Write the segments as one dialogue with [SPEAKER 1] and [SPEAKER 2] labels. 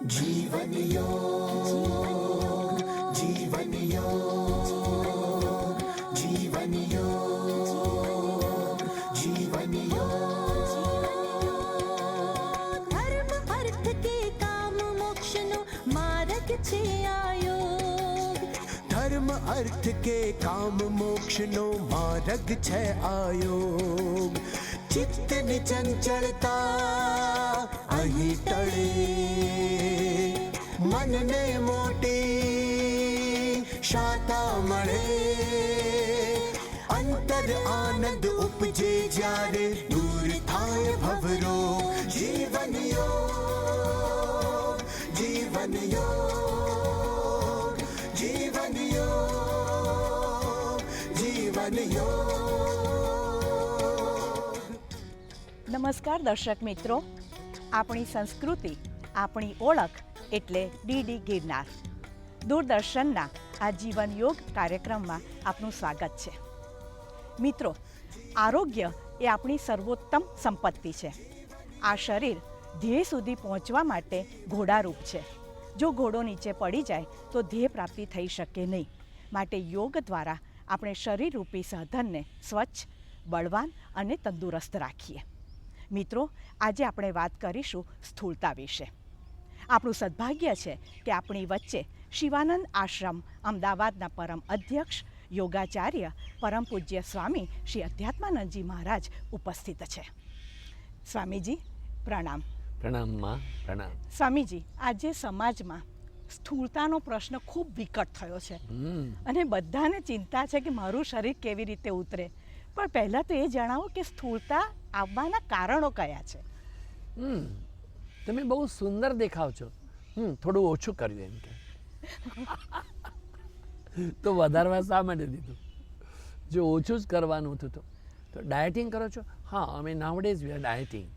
[SPEAKER 1] जीवन योग, जीवन योग, जीवन योग, जीवन योग।
[SPEAKER 2] धर्म अर्थ के काम मोक्ष नो मार्ग छे आयोग।
[SPEAKER 1] धर्म अर्थ के काम मोक्ष नो मार्ग छे आयोग। चित्त ની ચંચળતા અહીં ટળે, મનને મોટી શાતા મળે, અંતર આનંદ ઉપજે જ્યારે દૂર થાય ભવરો। જીવન યોગ, જીવન યોગ, જીવન યોગ, જીવન યોગ।
[SPEAKER 3] નમસ્કાર દર્શક મિત્રો, આપણી સંસ્કૃતિ આપણી ઓળખ એટલે ડીડી ગિરનાર દૂરદર્શનના આ જીવન યોગ કાર્યક્રમમાં આપનું સ્વાગત છે। મિત્રો, આરોગ્ય એ આપણી સર્વોત્તમ સંપત્તિ છે। આ શરીર ધ્યેય સુધી પહોંચવા માટે ઘોડારૂપ છે। જો ઘોડો નીચે પડી જાય તો ધ્યેય પ્રાપ્તિ થઈ શકે નહીં। માટે યોગ દ્વારા આપણે શરીરરૂપી સાધનને સ્વચ્છ, બળવાન અને તંદુરસ્ત રાખીએ। મિત્રો, આજે આપણે વાત કરીશું સ્થૂળતા વિશે। આપણું સદભાગ્ય છે કે આપણી વચ્ચે શિવાનંદ આશ્રમ અમદાવાદના પરમ અધ્યક્ષ યોગાચાર્ય પરમ પૂજ્ય સ્વામી શ્રી અધ્યાત્માનંદજી મહારાજ ઉપસ્થિત છે। સ્વામીજી પ્રણામ।
[SPEAKER 4] પ્રણામ માં, પ્રણામ।
[SPEAKER 3] સ્વામીજી, આજે સમાજમાં સ્થૂળતાનો પ્રશ્ન ખૂબ વિકટ થયો છે અને બધાને ચિંતા છે કે મારું શરીર કેવી રીતે ઉતરે। પણ પહેલાં તો એ જણાવો કે સ્થૂળતા આવવાના કારણો કયા છે?
[SPEAKER 4] તમે બહુ સુંદર દેખાવ છો। થોડું ઓછું કર્યું એમ કે તો વધારવા શા માટે દીધું? જો ઓછું જ કરવાનું હતું તો ડાયટિંગ કરો છો? હા, અમે નાવડેઝ વી આર ડાયટિંગ।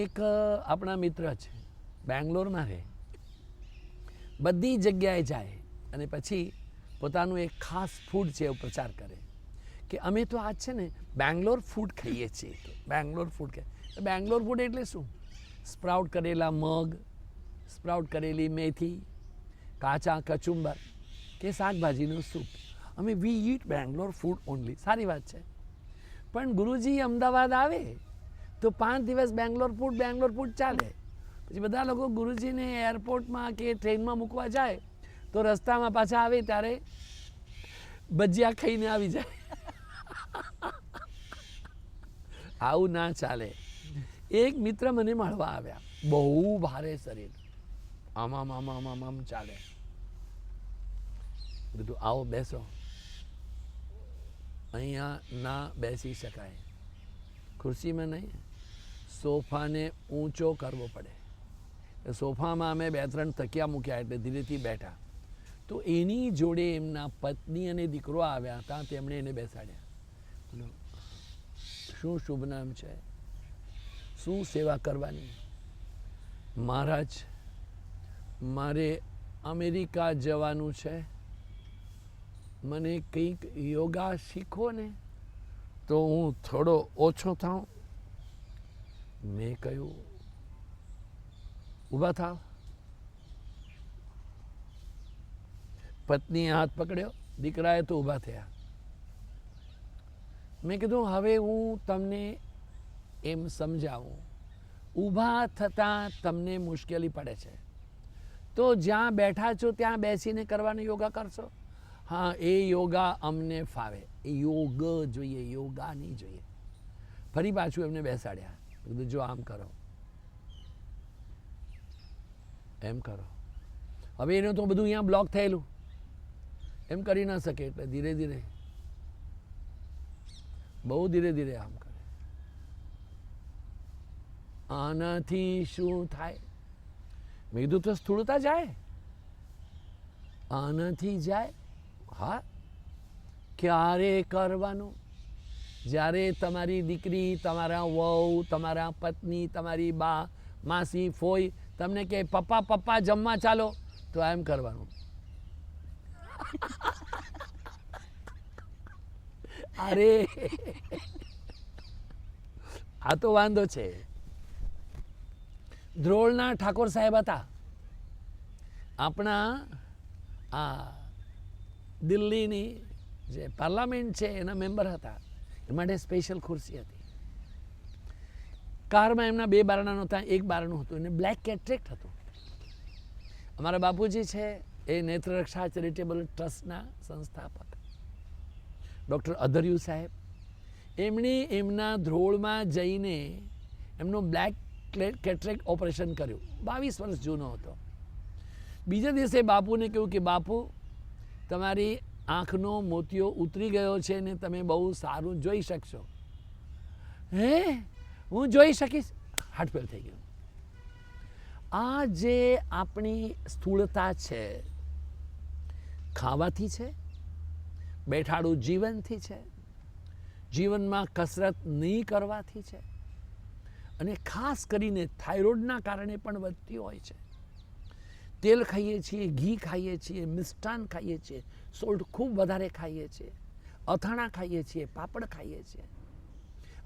[SPEAKER 4] એક આપણા મિત્ર છે, બેંગ્લોરમાં રહે, બધી જગ્યાએ જાય અને પછી પોતાનું એક ખાસ ફૂડ છે એવો પ્રચાર કરે કે અમે તો આજ છે ને બેંગ્લોર ફૂડ ખાઈએ છીએ। કે બેંગ્લોર ફૂડ ખાઈએ। બેંગ્લોર ફૂડ એટલે શું? સ્પ્રાઉટ કરેલા મગ, સ્પ્રાઉટ કરેલી મેથી, કાચા કચુંબર કે શાકભાજીનું સૂપ। અમે વી ઈટ બેંગ્લોર ફૂડ ઓનલી। સારી વાત છે, પણ ગુરુજી અમદાવાદ આવે તો 5 દિવસ બેંગ્લોર ફૂડ ચાલે। પછી બધા લોકો ગુરુજીને એરપોર્ટમાં કે ટ્રેનમાં મૂકવા જાય તો રસ્તામાં પાછા આવે ત્યારે ભજીયા ખાઈને આવી જાય। આવું ના ચાલે। એક મિત્ર મને મળવા આવ્યા, બહુ ભારે શરીર, આમ ચાલે। બધું આવો બેસો, અહીંયા ના બેસી શકાય, ખુરશીમાં નહીં, સોફાને ઊંચો કરવો પડે। સોફામાં અમે 2-3 તકિયા મૂક્યા એટલે ધીરેથી બેઠા તો એની જોડે એમના પત્ની અને દીકરો આવ્યા હતા, તેમણે એને બેસાડ્યા। શું શુભ નામ છે? શું સેવા કરવાની? મહારાજ, મારે અમેરિકા જવાનું છે, મને કંઈક યોગા શીખો ને તો હું થોડો ઓછો થાઉં। મેં કહ્યું, ઊભા થાવ। પત્નીએ હાથ પકડ્યો, દીકરાએ તો ઊભા થયા। મેં કીધું, હવે હું તમને એમ સમજાવું, ઊભા થતાં તમને મુશ્કેલી પડે છે તો જ્યાં બેઠા છો ત્યાં બેસીને કરવાનો યોગા કરશો? હા, એ યોગા અમને ફાવે। એ યોગ જોઈએ, યોગા નહીં જોઈએ। ફરી પાછું એમને બેસાડ્યા, કીધું જો આમ કરો, એમ કરો। હવે એનું તો બધું અહીંયા બ્લોક થયેલું, એમ કરી ના શકે એટલે ધીરે ધીરે, બહુ ધીરે ધીરે આમ કરે। આનાથી શું થાય? મેં કીધું તો સ્થૂળતા જાય, આનાથી જાય। હા, ક્યારે કરવાનું? જ્યારે તમારી દીકરી, તમારા વહુ, તમારા પત્ની, તમારી બા, માસી, ફોઈ તમને કહે પપ્પા પપ્પા જમવા ચાલો, તો એમ કરવાનું। અરે આ તો વાંધો છે। ધ્રોળના ઠાકોર સાહેબ હતા, આપણા આ દિલ્હીની જે પાર્લામેન્ટ છે એના મેમ્બર હતા, એ માટે સ્પેશિયલ ખુરશી હતી. કારમાં એમના 2 બારણા નહોતા, 1 બારણું હતું, એને બ્લેક કેટરેક્ટ હતું. અમારા બાપુજી છે એ નેત્રરક્ષા ચેરિટેબલ ટ્રસ્ટના સંસ્થાપક ડૉક્ટર અધર્યુ સાહેબ, એમણે એમના ધ્રોળમાં જઈને એમનો બ્લેક કેટરેક્ટ ઓપરેશન કર્યું. 22 વર્ષ જૂનો હતો. બીજા દિવસે બાપુને કહ્યું કે બાપુ, તમારી આંખનો મોતિયો ઉતરી ગયો છે ને તમે બહુ સારું જોઈ શકશો. હે, હું જોઈ શકીશ? હાર્ટ ફેલ થઈ ગયું. આ જે આપણી સ્થૂળતા છે, ખાવાથી છે, બેઠાડું જીવનથી છે, જીવનમાં કસરત નહીં કરવાથી છે, અને ખાસ કરીને થાઇરોઇડના કારણે પણ વધતી હોય છે. તેલ ખાઈએ છીએ, ઘી ખાઈએ છીએ, મિષ્ટાન ખાઈએ છીએ, સોલ્ટ ખૂબ વધારે ખાઈએ છીએ, અથાણા ખાઈએ છીએ, પાપડ ખાઈએ છીએ,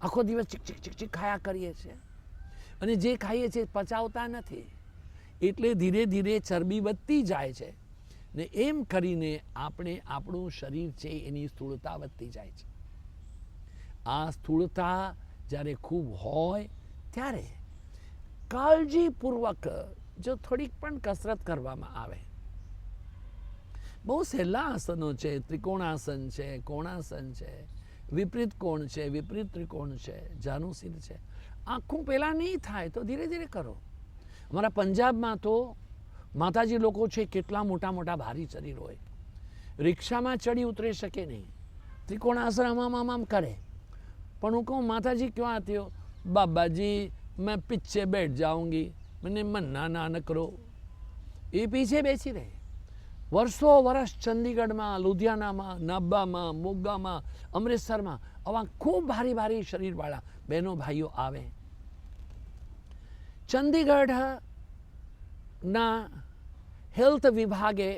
[SPEAKER 4] આખો દિવસ ચીક ચીક ચીક ખાયા કરીએ છીએ, અને જે ખાઈએ છીએ પચાવતા નથી, એટલે ધીરે ધીરે ચરબી વધતી જાય છે, ને એમ કરીને આપણે આપણું શરીર છે એની સ્થૂળતા વધતી જાય છે. આ સ્થૂળતા જ્યારે ખૂબ હોય ત્યારે કાળજીપૂર્વક જો થોડીક પણ કસરત કરવામાં આવે, બહુ સહેલા આસનો છે, ત્રિકોણાસન છે, કોણાસન છે, વિપરીત કોણ છે, વિપરીત ત્રિકોણ છે, જાનુસીર છે, આખું પહેલાં નહીં થાય તો ધીરે ધીરે કરો. અમારા પંજાબમાં તો માતાજી લોકો છે, કેટલા મોટા મોટા ભારી શરીર હોય, રિક્ષામાં ચડી ઉતરી શકે નહીં, ત્રિકોણાસન આમ કરે, પણ હું કહું માતાજી ક્યાં આતી હો? બાબાજી मैं पीछे बैठ जाऊंगी, मैंने मन्ना ना न करो. એ પીછે બેસી રહે. વર્ષો વર્ષ ચંદીગઢમાં, લુધિયાનામાં, નાબામાં, મોગામાં, અમૃતસરમાં આવા ખૂબ ભારી ભારી શરીરવાળા બહેનો ભાઈઓ આવે. ચંદીગઢના હેલ્થ વિભાગે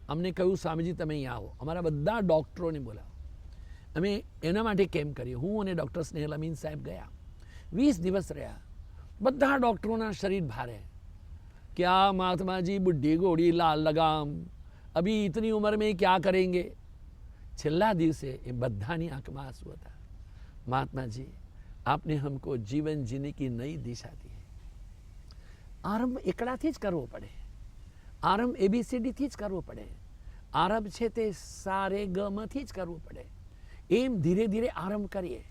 [SPEAKER 4] અમને કહ્યું, સ્વામીજી તમે અહીંયા આવો, અમારા બધા ડૉક્ટરોને બોલાવો. અમે એના માટે કેમ્પ કર્યો. હું અને ડૉક્ટર સ્નેહલ અમીન સાહેબ ગયા. 20 દિવસ રહ્યા. બધા ડૉક્ટરોના શરીર ભારે. क्या महात्मा जी, बुढ़ी घोड़ी लाल लगाम, अभी इतनी उम्र में क्या करेंगे? છેલ્લા દિવસે એ બધાની આંખમાં આંસુ હતા. महात्मा जी, आपने हमको जीवन जीने की नई दिशा दी है. આરંભ એકલાથી જ કરવો પડે. આરંભ ABCD થી જ કરવો પડે. આરંભ છે તે સારે ગમથી જ કરવું પડે. એમ ધીરે ધીરે આરંભ કરીએ.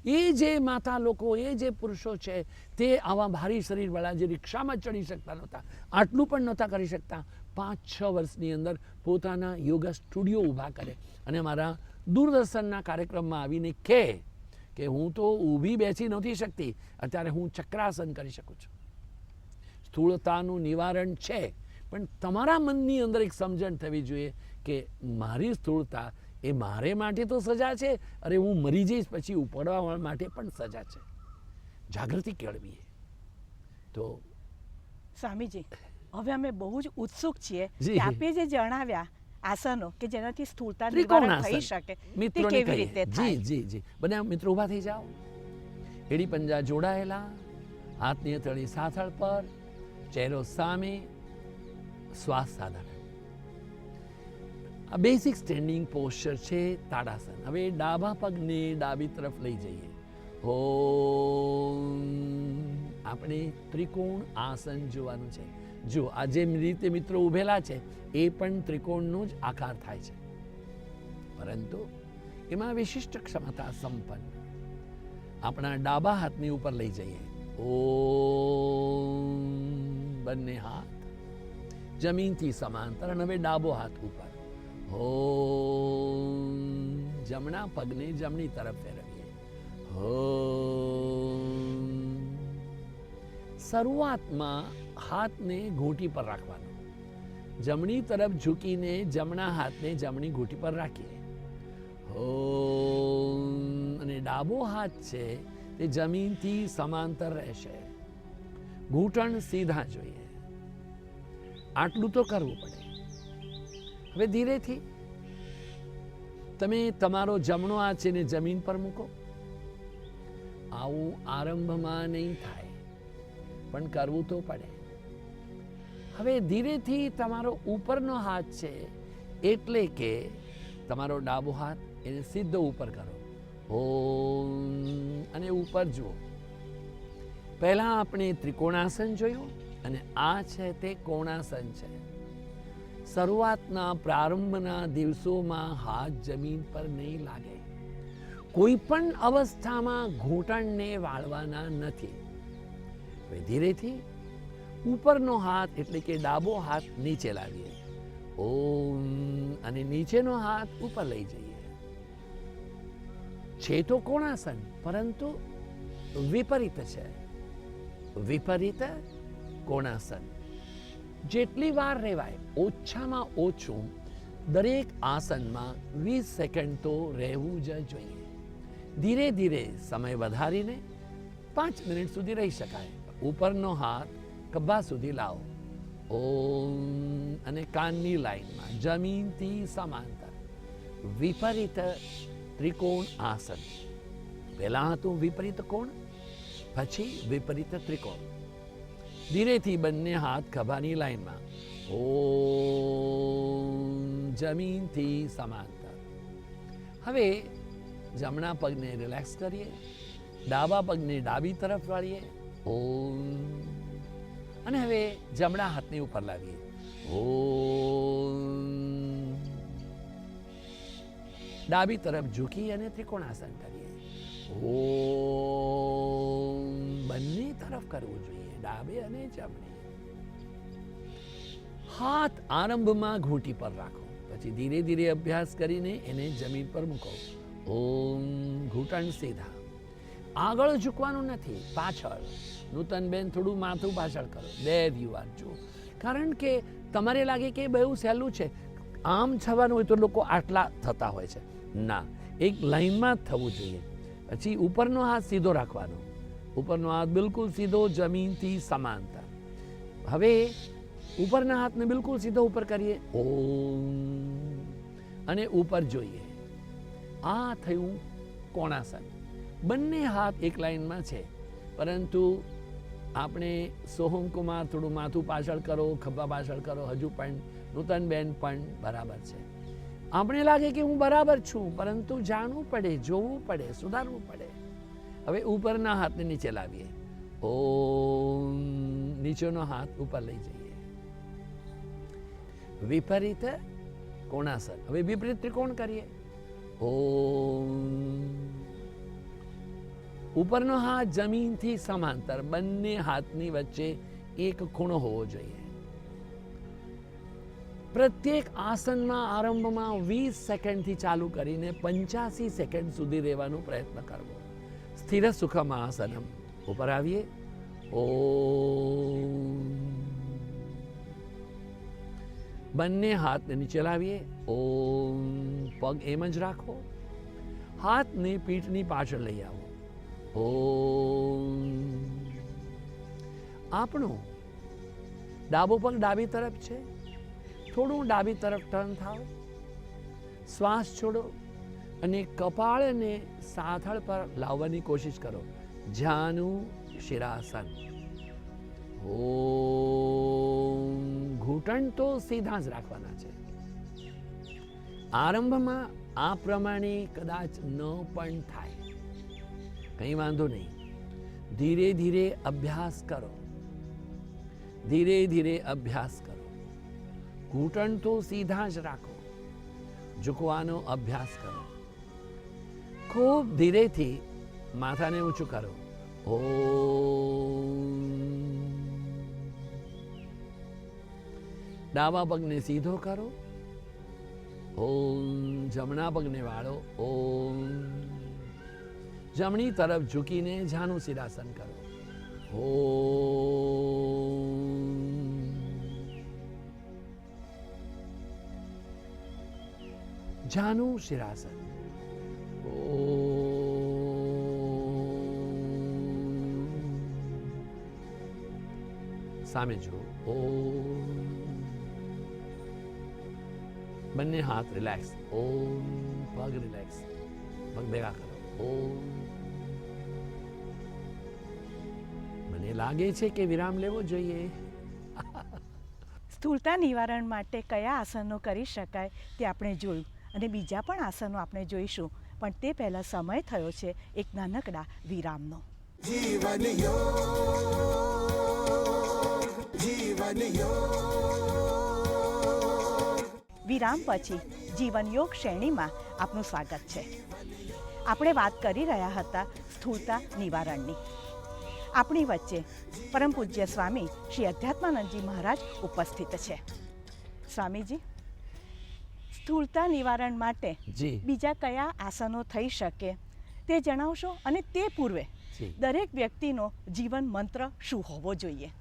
[SPEAKER 4] એ જે માતા લોકો, એ જે પુરુષો છે, તે આવા ભારી શરીરવાળા જે રિક્ષામાં ચડી શકતા નહોતા, આટલું પણ નહોતા કરી શકતા, 5-6 વર્ષની અંદર પોતાના યોગા સ્ટુડિયો ઊભા કરે અને મારા દૂરદર્શનના કાર્યક્રમમાં આવીને કહે કે હું તો ઊભી બેસી નથી શકતી, અત્યારે હું ચક્રાસન કરી શકું છું. સ્થૂળતાનું નિવારણ છે, પણ તમારા મનની અંદર એક સમજણ થવી જોઈએ કે મારી સ્થૂળતા એ મારે માટે તો સજા છે, અરે હું મરી જઈશ પછી ઉપડવા માટે પણ સજા છે. જાગૃતિ કેળવીએ. તો
[SPEAKER 3] સ્વામીજી, હવે અમે બહુ જ ઉત્સુક છીએ
[SPEAKER 4] જી.
[SPEAKER 3] કે આપે જે જણાવ્યા આસનો કે જેનાથી સ્થૂળતા નિવારણ
[SPEAKER 4] ત્રિકોણાસન
[SPEAKER 3] થઈ શકે, તે
[SPEAKER 4] મિત્રોને
[SPEAKER 3] કેવી
[SPEAKER 4] કહીએ.
[SPEAKER 3] રીતે
[SPEAKER 4] જી
[SPEAKER 3] થાય?
[SPEAKER 4] જી જી બધા મિત્રો ઊભા થઈ જાઓ. એડી પંજા જોડાયેલા, હાથની હથેળી સાથળ પર, ચહેરો સામે, શ્વાસ સાધારણ. આ બેસિક સ્ટેન્ડિંગ પોસ્ચર છે તાડાસન. હવે ડાબા પગને ડાબી તરફ લઈ જઈએ. ઓમ. આપણે ત્રિકોણ આસન જોવાનું છે. જો આ જે રીતે મિત્રો ઊભેલા છે એ પણ ત્રિકોણનો જ આકાર થાય છે, પરંતુ એમાં વિશિષ્ટ ક્ષમતા સંપન્ન. આપણા ડાબા હાથની ઉપર લઈ જઈએ. ઓમ. બંને હાથ જમીનથી સમાંતર. અને હવે ડાબો હાથ ઉપર. ઓમ. જમણા પગને જમણી તરફ ફેરવીએ. ઓમ. શરૂઆતમાં હાથને ઘૂંટી પર રાખવાનો. જમણી તરફ ઝૂકીને જમણા હાથને જમણી ઘૂંટી પર રાખીએ. ઓમ. અને ડાબો હાથ છે તે જમીનથી સમાંતર રહેશે. ઘૂંટણ સીધા જોઈએ. આટલું તો કરવું પડે. હવે ધીરેથી તમે તમારો જમણો હાથ છે ને જમીન પર મૂકો. આવું આરંભમાં નહીં થાય, પણ કરવું તો પડે. હવે ધીરેથી તમારો ઉપરનો હાથ છે એટલે કે તમારો ડાબો હાથ એને સીધો ઉપર કરો. ઓમ અને ઉપર જુઓ. પહેલા આપણે ત્રિકોણાસન જોયું અને આ છે તે કોણાસન છે. શરૂઆતના પ્રારંભના દિવસોમાં હાથ જમીન પર નહીં લાગે. કોઈ પણ અવસ્થામાં ઘૂંટણને વાળવાના નથી. હવે ધીરેથી ઉપરનો હાથ એટલે કે ડાબો હાથ નીચે લાવીએ. ઓમ અને નીચેનો હાથ ઉપર લઈ જઈએ. છે તો કોણાસન પરંતુ વિપરીત છે. વિપરીત કોણાસન. જેટલી વાર રહેવાય ઓછામાં ઓછું દરેક આસનમાં 20 સેકન્ડ તો રહેવું જ જોઈએ. ધીરે ધીરે સમય વધારીને 5 મિનિટ સુધી રહી શકાય. ઉપરનો હાથ ખભા સુધી લાવો. ઓમ અને કાનની લાઈનમાં જમીનથી સમાંતર વિપરીત ત્રિકોણ આસન. પહેલા હતું વિપરીત કોણ, પછી વિપરીત ત્રિકોણ. ધીરેથી બંને હાથ ખભાની લાઈનમાં. ઓમ જમીનથી સમાંતર. હવે જમણા પગને રિલેક્સ કરીએ. ડાબા પગને ડાબી તરફ વાળીએ. ઓમ અને હવે જમણા હાથને ઉપર લાવીએ. ઓમ ડાબી તરફ ઝૂકી અને ત્રિકોણાસન કરીએ. ઓમ બંને તરફ કરવું જોઈએ, ડાબે અને જમણે. હાથ આરંભમાં ઘૂંટી પર રાખો, પછી ધીરે ધીરે અભ્યાસ કરીને એને જમીન પર મૂકો. ઓમ ઘૂંટણ સીધા. આગળ ઝૂકવાનું નથી, પાછળ. નૂતનબેન થોડું માથું પાછળ કરો. દેર યુ આર. જુઓ, કારણ કે તમારે લાગે કે બહુ સહેલું છે, આમ થવાનું હોય તો લોકો આટલા થતા હોય છે. ના, એક લાઈનમાં જ થવું જોઈએ. પછી ઉપરનો હાથ સીધો રાખવાનો. ઉપરનો હાથ બિલકુલ સીધો જમીનથી સમાંતર. હવે ઉપરના હાથને બિલકુલ સીધો ઉપર કરીએ. ઓમ અને ઉપર જોઈએ. આ થયું કોણાસન. બંને હાથ એક લાઈનમાં છે, પરંતુ આપણે સોહમ કુમાર થોડું માથું પાછળ કરો, ખભા પાછળ કરો, હજુ પણ નૂતનબેન પણ બરાબર છે. આપણે લાગે કે હું બરાબર છું, પરંતુ જાણવું પડે, જોવું પડે, સુધારવું પડે. હવે ઉપરના હાથને નીચે લાવીએ. ઓમ નીચેનો હાથ ઉપર લઈ જઈએ. વિપરીત કોણાસન. હવે વિપરીત ત્રિકોણ કરીએ. ઓમ ઉપરનો હાથ જમીનથી સમાંતર, બંને હાથની વચ્ચે એક ખૂણો હોવો જોઈએ. પ્રત્યેક આસનમાં આરંભમાં 20 સેકન્ડથી ચાલુ કરીને 85 સેકન્ડ સુધી રહેવાનો પ્રયત્ન કરવો. સ્થિર સુખમ આસનમ. ઉપર આવીએ. ઓમ બંને હાથને નીચે લાવીએ. ઓમ પગ એમ જ રાખો. હાથને પીઠની પાછળ લઈ આવો. ઓમ આપણો ડાબો પગ ડાબી તરફ છે, થોડું ડાબી તરફ ટર્ન થાવ. શ્વાસ છોડો અને કપાળને સાથળ પર લાવવાની કોશિશ કરો. જાનુ શિરાસન. ઓમ ઘૂંટણ તો સીધા જ રાખવાના છે. આરંભમાં આ પ્રમાણે કદાચ ન પણ થાય, કંઈ વાંધો નહીં. ધીરે ધીરે અભ્યાસ કરો. ધીરે ધીરે અભ્યાસ કરો. ઘૂંટણ તો સીધા જ રાખો. ઝૂકવાનો અભ્યાસ કરો. ખૂબ ધીરેથી માથાને ઊંચું કરો. ઓમ ડાબા પગને સીધો કરો. ઓમ જમણા પગને વાળો. ઓમ જમણી તરફ ઝૂકીને જાનુ શિરાસન કરો. ઓમ જાનુ શિરાસન. સામે જુઓ. ઓમ બંને હાથ રિલેક્સ. ઓમ પગ રિલેક્સ. પગ ભેગા કરો. ઓમ મને લાગે છે કે વિરામ લેવો જોઈએ.
[SPEAKER 3] સ્થૂળતા નિવારણ માટે કયા આસનો કરી શકાય તે આપણે જોયું અને બીજા પણ આસનો આપણે જોઈશું, પણ તે પહેલાં સમય થયો છે એક નાનકડા વિરામનો.
[SPEAKER 1] जीवन योग, जीवन योग.
[SPEAKER 3] વિરામ પછી જીવન યોગ શ્રેણીમાં આપનું સ્વાગત છે. આપણે વાત કરી રહ્યા હતા સ્થૂળતા નિવારણની. આપણી વચ્ચે પરમ પૂજ્ય સ્વામી શ્રી અધ્યાત્માનંદજી મહારાજ ઉપસ્થિત છે. સ્વામીજી, સ્થૂળતા નિવારણ માટે
[SPEAKER 4] જી
[SPEAKER 3] બીજા કયા આસનો થઈ શકે તે જણાવશો, અને તે પૂર્વે
[SPEAKER 4] જી
[SPEAKER 3] દરેક વ્યક્તિનો જીવન મંત્ર શું હોવો જોઈએ?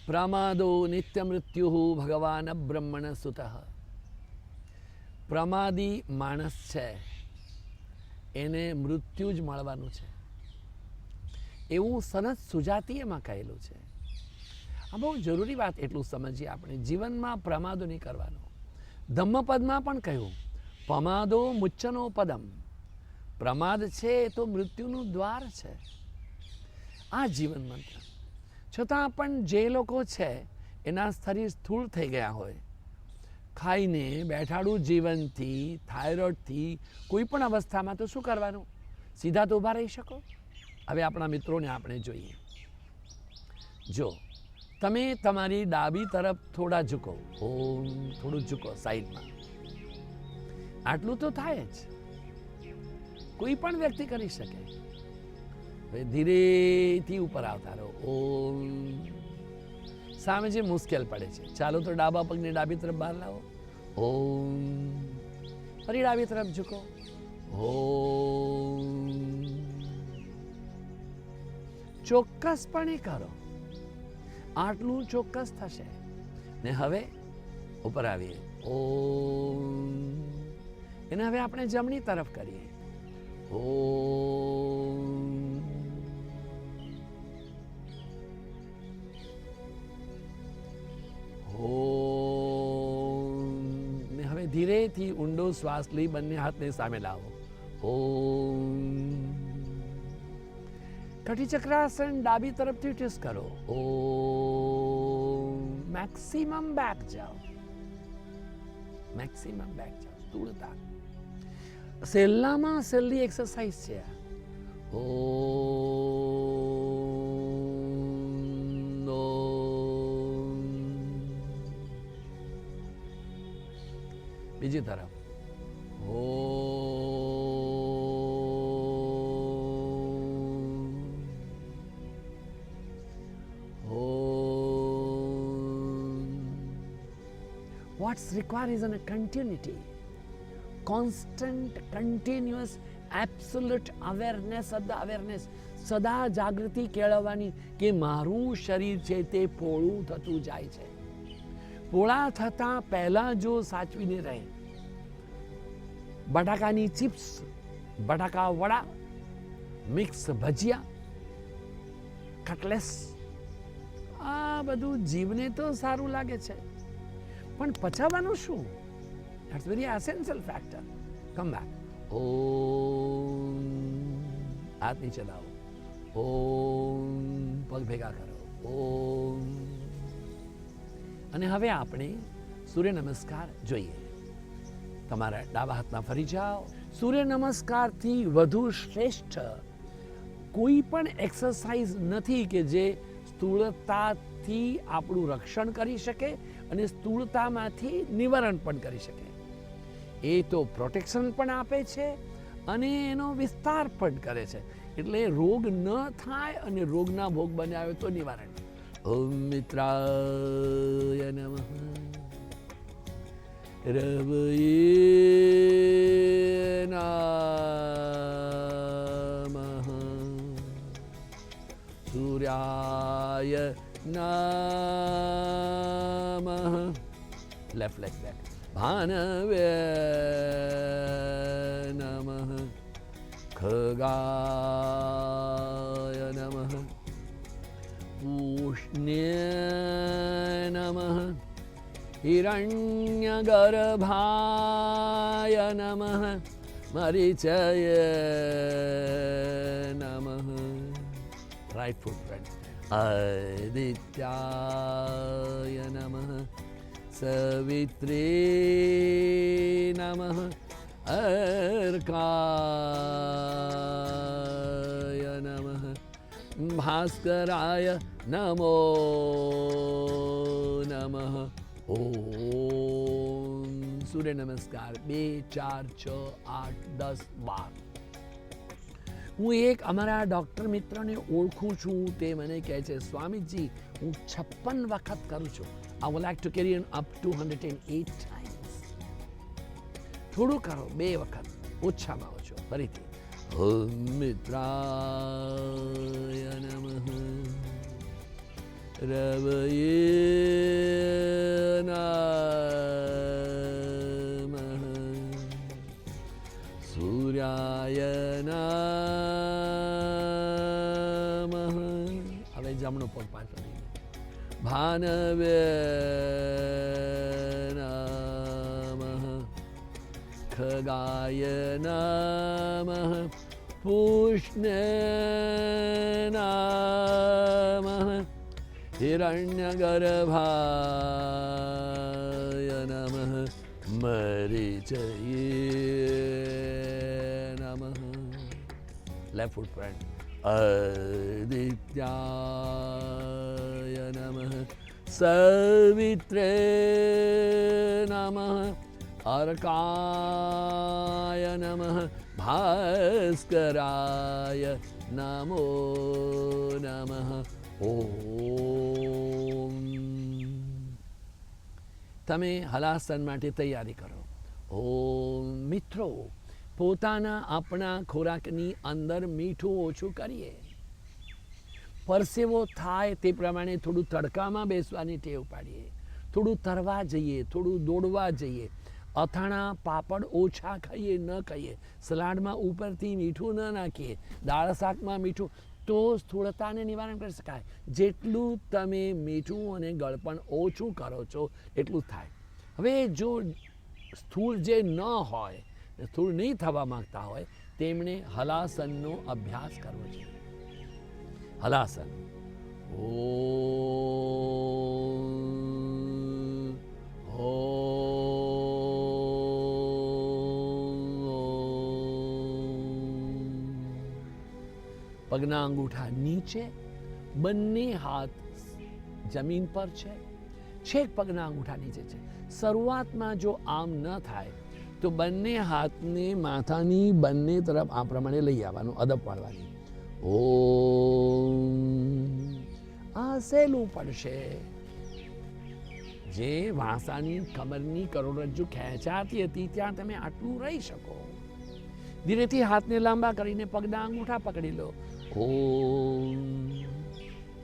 [SPEAKER 4] પ્રમાદો નિત્ય મૃત્યુ ભગવાન બ્રહ્મણ સુતઃ. પ્રમાદી માણસ છે એને મૃત્યુ જ મળવાનું છે એવું સનત સુજાતીયમાં કહેલું છે. આ બહુ જરૂરી વાત, એટલું સમજીએ આપણે. જીવનમાં પ્રમાદો નહીં કરવાનો. ધમ્મપદમાં પણ કહ્યું પમાદો મુચ્ચનો પદમ. પ્રમાદ છે એ તો મૃત્યુનું દ્વાર છે. આ જીવન મંત્ર. છતાં પણ જે લોકો છે એના શરીર સ્થૂળ થઈ ગયા હોય, ખાઈને બેઠાડું જીવનથી, થાઇરોઇડથી, કોઈ પણ અવસ્થામાં તો શું કરવાનું? સીધા તો ઊભા રહી શકો? હવે આપણા મિત્રોને આપણે જોઈએ. જો તમે તમારી ડાબી તરફ થોડા ઝૂકો, ઓમ, થોડું ઝૂકો સાઈડમાં, આટલું તો થાય જ, કોઈ પણ વ્યક્તિ કરી શકે. હવે ધીરેથી ઉપર આવતા રહો. ઓમ. સામે જે મુશ્કેલ પડે છે, ચાલો તો ડાબા પગને ડાબી તરફ બહાર લાવો. ઓમ. ફરી ડાબી તરફ ઝૂકો. ઓમ. ચોક્કસપણે કરો, આટલું ચોક્કસ થશે. ને હવે ઉપર આવીએ. ઓમ. એને હવે આપણે જમણી તરફ કરીએ. ઓમ. ઓમ. ને હવે ધીરેથી ઊંડો શ્વાસ લઈ બંને હાથને સામે લાવો. ઓમ. કટી ચક્રાસન ડાબી તરફથી ટ્વિસ્ટ કરો. ઓમ. મેક્સિમમ બેક જાઓ, મેક્સિમમ બેક જાઓ. સ્થૂળતા સહેલામાં સહેલી એક્સરસાઇઝ છે આ. ઓમ. ઓમ. બીજી તરફ. What's required is a continuity, constant, continuous, absolute awareness of the awareness. સદા જાગૃતિ કેળવવાની કે મારું શરીર છે તે પોળું થતું જાય છે. પોળા થતાં પહેલાં જો સાચવીને રહે, બટાકાની ચિપ્સ, બટાકા વડા, મિક્સ ભજીયા, કટલેસ, આ બધું જીવને તો સારું લાગે છે, પણ પચાવવાનું શું? That's very essential factor. Come back. Om. હાથ નીચે લાવો. ઓમ. પગ ભેગા કરો. ઓમ. અને હવે આપણે સૂર્ય નમસ્કાર જોઈએ. તમારા ડાબા હાથમાં ફરી જાઓ. સૂર્ય નમસ્કારથી વધુ શ્રેષ્ઠ કોઈ પણ એક્સરસાઇઝ નથી કે જે સ્થૂળતાથી આપણું રક્ષણ કરી શકે અને સ્થૂળતામાંથી નિવારણ પણ કરી શકે. એ તો પ્રોટેક્શન પણ આપે છે અને એનો વિસ્તાર પણ કરે છે. એટલે રોગ ન થાય અને રોગના ભોગ બનાવે તો નિવારણ. ઓમ મિત્રાય નમઃ, રવયે નમઃ, સૂર્યાય નમઃ. Left leg back. ભાનવે નમઃ, ખગાય નમઃ, પૂષ્ણ્ય નમઃ, હિરણ્યગર્ભાય નમઃ, મરીચય નમઃ. રાઈટ ફૂટ ફ્રન્ટ. આદિત્યાય નમઃ સવિત્રે નમઃ અર્કાય નમઃ ભાસ્કરાય નમો નમઃ. ઓમ સૂર્ય નમસ્કાર 2 4 6 8 10 12. હું એક અમારા ડૉક્ટર મિત્રને ઓળખું છું. તે મને કહે છે, સ્વામીજી હું 56 વખત કરું છું. I would like to carry on up to 108 times. થોડું કરો, 2 વખત, ઓછામાં ઓછો. ફરીથી ઓમ મિત્રાય નમઃ રવયે નમઃ સૂર્યાય નમઃ. હવે જમણો પગ પાછો લઈને ભાનવે નમઃ ખગાય નમઃ પુષ્ણે નમઃ હિરણ્યગર્ભાય નમઃ મરીચયે નમઃ. લેફ્ટ ફૂટ ફ્રન્ટ આદિત્યાય નમઃ સવિત્રે નમઃ અર્કાય નમઃ ભાસ્કરાય નમો નમઃ. ઓમ. તમે હલાસન માટે તૈયારી કરો. ઓમ. મિત્રો, પોતાના આપણા ખોરાકની અંદર મીઠું ઓછું કરીએ. પરસેવો થાય તે પ્રમાણે થોડું તડકામાં બેસવાની ટેવ પાડીએ. થોડું તરવા જઈએ, થોડું દોડવા જઈએ. અથાણા પાપડ ઓછા ખાઈએ, ન ખાઈએ. સલાડમાં ઉપરથી મીઠું ન નાખીએ. દાળ શાકમાં મીઠું, તો સ્થૂળતાને નિવારણ કરી શકાય. જેટલું તમે મીઠું અને ગળપણ ઓછું કરો છો એટલું થાય. હવે જો સ્થૂળ જે ન હોય, સ્થૂળ નહીં થવા માંગતા હોય, તેમણે હલાસનનો અભ્યાસ કરવો જોઈએ. હલાસન. પગના અંગૂઠા નીચે, બંને હાથ જમીન પર છે, છેક પગના અંગૂઠા નીચે છે. શરૂઆતમાં જો આમ ન થાય તો બંને હાથને માથાની બંને તરફ આ પ્રમાણે લઈ આવવાનું, અદબ પાડવાની. ઓમ. આ સહેલું પડશે. જે વાંસાની કમરની કરોડરજ્જુ ખેંચાતી હતી ત્યાં તમે આટલું રહી શકો. ધીરેથી હાથને લાંબા કરીને પગના અંગૂઠા પકડી લો. ઓમ.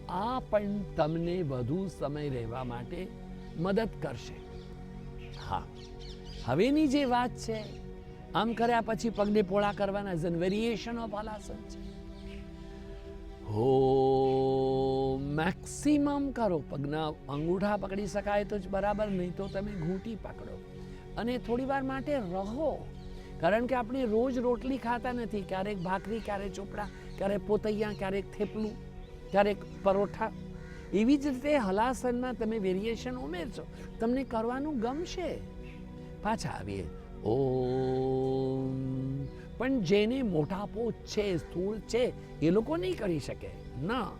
[SPEAKER 4] આ પણ તમને વધુ સમય રહેવા માટે મદદ કરશે. હા, હવેની જે વાત છે, આમ કર્યા પછી પગને પોળા કરવાના ઇઝ એન વેરિએશન ઓફ હલાસન છે. મેક્સિમમ કરો. પગના અંગૂઠા પકડી શકાય તો જ બરાબર, નહીં તો તમે ઘૂંટી પકડો અને થોડી વાર માટે રહો. કારણ કે આપણે રોજ રોટલી ખાતા નથી. ક્યારેક ભાખરી, ક્યારેક ચોપડા, ક્યારેક પોતૈયા, ક્યારેક થેપલું, ક્યારેક પરોઠા. એવી જ રીતે હલાસનમાં તમે વેરિએશન ઉમેરશો, તમને કરવાનું ગમશે. પાછા આવીએ. ઓમ. પણ જેને મોટાપો છે, સ્થૂળ છે, એ લોકો નહીં કરી શકે. ના,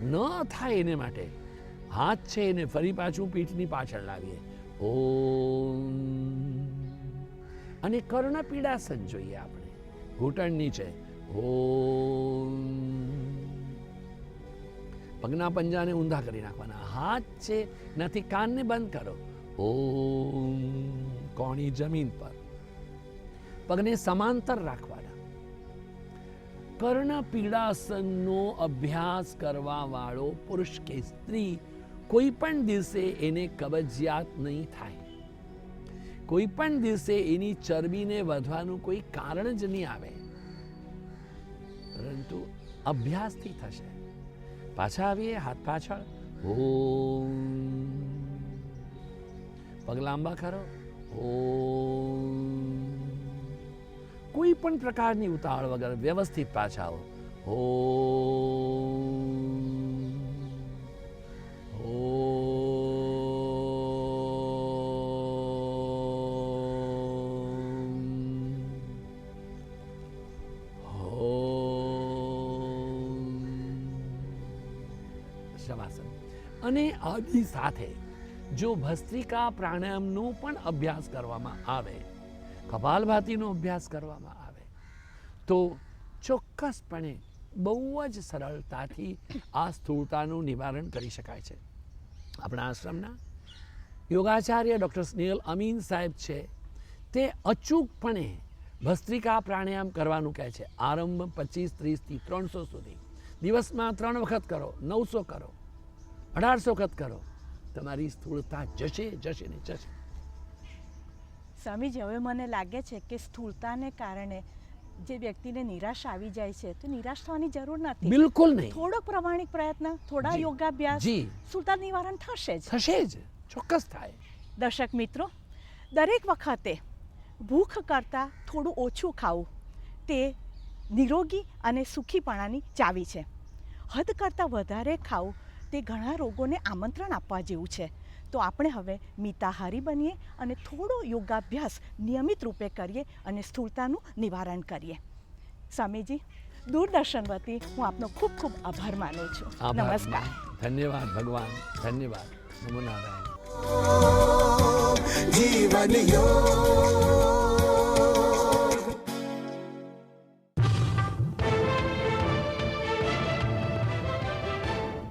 [SPEAKER 4] ન થાય એને માટે હાથ છે એને ફરી પાછું પીઠની પાછળ લાવીએ. ઓમ. અને કર્ણપીડાસન જોઈએ આપણે, ઘૂંટણ નીચે. ઓમ. પગના પંજાને ઊંધા કરી નાખવાના. હાથ છે નથી, કાનને બંધ કરો. ઓમ. કોણી જમીન પર, પગને સમાંતર રાખવાના. કર્ણપીડાસનનો અભ્યાસ કરવા વાળો પુરુષ કે સ્ત્રી કોઈ પણ દિવસે એને કબજિયાત નહીં થાય. કોઈ પણ દિવસે એની ચરબીને વધવાનું કોઈ કારણ જ નહીં આવે, પરંતુ અભ્યાસથી થશે. પાછા આવીએ. હાથ પાછળ. ઓમ. પગ લાંબા કરો. ઓમ. કોઈ પણ પ્રકારની ઉતાવળ વગર વ્યવસ્થિત પાછા આવો. ઓમ. શવાસન. અને આની સાથે જો ભસ્ત્રિકા પ્રાણાયામનો પણ અભ્યાસ કરવામાં આવે, કપાલભાતીનો અભ્યાસ કરવામાં આવે, તો ચોક્કસપણે બહુ જ સરળતાથી આ સ્થૂળતાનું નિવારણ કરી શકાય છે. આપણા આશ્રમના યોગાચાર્ય ડૉક્ટર સ્નેહલ અમીન સાહેબ છે, તે અચૂકપણે ભસ્ત્રિકા પ્રાણાયામ કરવાનું કહે છે. આરંભ 25, 30થી 300 સુધી. દિવસમાં 3 વખત કરો, 900 કરો, 1800 વખત કરો, તમારી સ્થૂળતા જશે જશે ને જશે.
[SPEAKER 3] સ્વામીજી, હવે મને લાગે છે કે સ્થૂળતાને કારણે જે વ્યક્તિને નિરાશ આવી જાય છે, તો નિરાશ થવાની જરૂર નથી.
[SPEAKER 4] બિલકુલ નહીં.
[SPEAKER 3] થોડો પ્રમાણિક પ્રયત્ન, થોડા
[SPEAKER 4] જી,
[SPEAKER 3] યોગાભ્યાસ,
[SPEAKER 4] જી.
[SPEAKER 3] સ્થૂળતા નિવારણ થશે જ.
[SPEAKER 4] થશે જ, ચોક્કસ થાય.
[SPEAKER 3] દર્શક મિત્રો, દરેક વખતે ભૂખ કરતાં થોડું ઓછું ખાવું તે નિરોગી અને સુખીપણાની ચાવી છે. હદ કરતાં વધારે ખાવું તે ઘણા રોગોને આમંત્રણ આપવા જેવું છે. તો આપણે હવે મિતાહારી બનીએ અને થોડો યોગાભ્યાસ નિયમિત રૂપે કરીએ અને સ્થૂળતાનું નિવારણ કરીએ. સ્વામીજી, દૂરદર્શન વતી હું આપનો ખૂબ ખૂબ આભાર માનું છું.
[SPEAKER 4] આભાર.
[SPEAKER 3] નમસ્કાર.
[SPEAKER 4] ધન્યવાદ ભગવાન, ધન્યવાદ. નમો નારાયણ.
[SPEAKER 1] જીવન યોગ